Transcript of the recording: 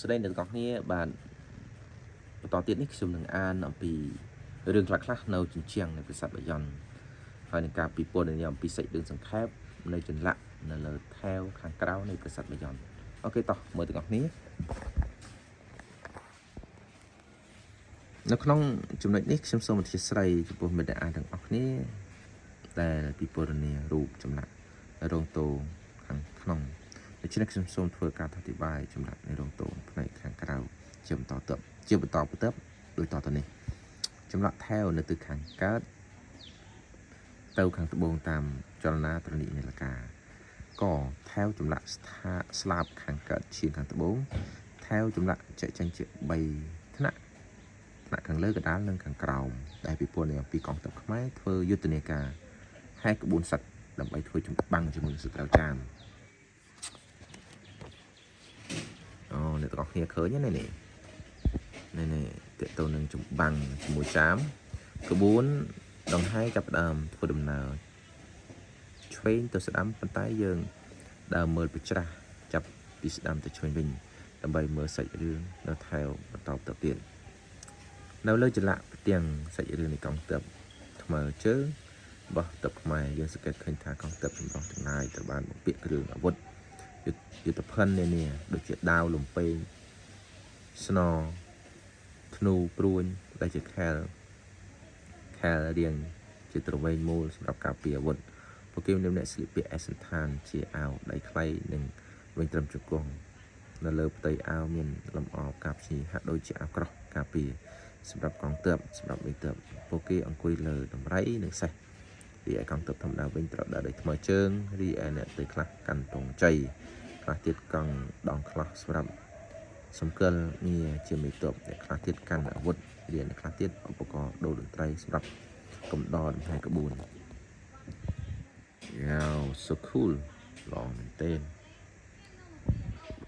ស្ដីនៅទាំងគ្នាបាទបន្តទៀតនេះខ្ញុំនឹងអានអំពីរឿងខ្លះៗនៅជញ្ជាំងនៃប្រាសាទបាយ័នហើយនឹងការពិពណ៌នាអំពីសាច់រឿងសង្ខេបនៅចន្លាក់នៅលើថែវខាងក្រៅនៃប្រាសាទបាយ័នអូខេតោះមើលទាំងគ្នានៅក្នុងចំណុចនេះខ្ញុំសូមអធិស្ឋានចំពោះមិត្តអ្នកអានទាំងអស់គ្នាដែលពិពណ៌នារូបចម្លាក់រោងទោខាងក្នុងដូច្នេះខ្ញុំសូមធ្វើការអធិប្បាយចម្លាក់នៃរោងទោផ្នែកខាងក្រៅជាបន្តដូចតទៅនេះចម្លាក់ថែវនៅទិសខាងកើតទៅខាងត្បូងតាមចលនាត្រនិនាឡិកាក៏ថែវចម្លាក់ស្លាបខាងកើតឈៀងខាងត្បូងថែវចម្លាក់ចែកចេញជា3ថ្នាក់ខាងលើកណ្ដាលនិងខាងក្រោមដែលពិពណ៌នាអំពីកងទ័ពខ្មែរធ្វើយុទ្ធនាការហែកក្បួនសត្វដើម្បីធ្វើចម្បាំងជាមួយសត្រូវចាមអ្នកទាំងអស់គ្នាឃើញទេនេះតើតើនឹងចម្បាំងជាមួយចាមក្បួនដង្ហែចាប់ដើមធ្វើដំណើរឆ្វេងទៅស្ដាំប៉ុន្តែយើងដើរមើលពីច្រាស់ចាប់ពីស្ដាំទៅឆ្វេងវិញដើម្បីមើលសាច់រឿងនៅថែវបន្តទៅទៀតនៅលើចល័កផ្ទាំងសាច់រឿងនៃកងទ័ពថ្មើរជើងរបស់ទ័ពខ្មែរយើងសង្កេតឃើញថាកងទ័ពចម្រុះចំណាយត្រូវបានបំពាក់គ្រឿងអាវុធយុទ្ធភ័ណ្ឌនានាដូចជាដាវលំពែងស្នធ្នូព្រួញដែលជាខែលរៀងជាទ្រវែងមូលសម្រាប់ការពារអាវុធពួកគេមានអ្នកស្លៀកពាក់ឯកសណ្ឋានជាអាវដៃខ្លីនិងវែងត្រឹមជង្គង់នៅលើផ្ទៃអាវមានលម្អការភ្ញីហាក់ដូចជាអាវក្រោះការពារសម្រាប់កងទ័ពសម្រាប់មេទ័ពពួកគេអង្គុយលើដំរីនិងសេះរីឯកងទ័ពធម្មតាវិញត្រូវដើរដោយថ្មើរជើងរីឯអ្នកទៅខ្លះកាន់ទង់ជ័យខ្លះទៀតកង់ដងខ្លះសម្រាប់សម្គាល់ងារជាមេទ័ពអ្នកខ្លះទៀតកាន់អាវុធរីឯអ្នកខ្លះទៀតឧបករណ៍ដូរតន្ត្រីសម្រាប់កំដរដំណើរក្បួន Wow so cool ល្អមែនទែន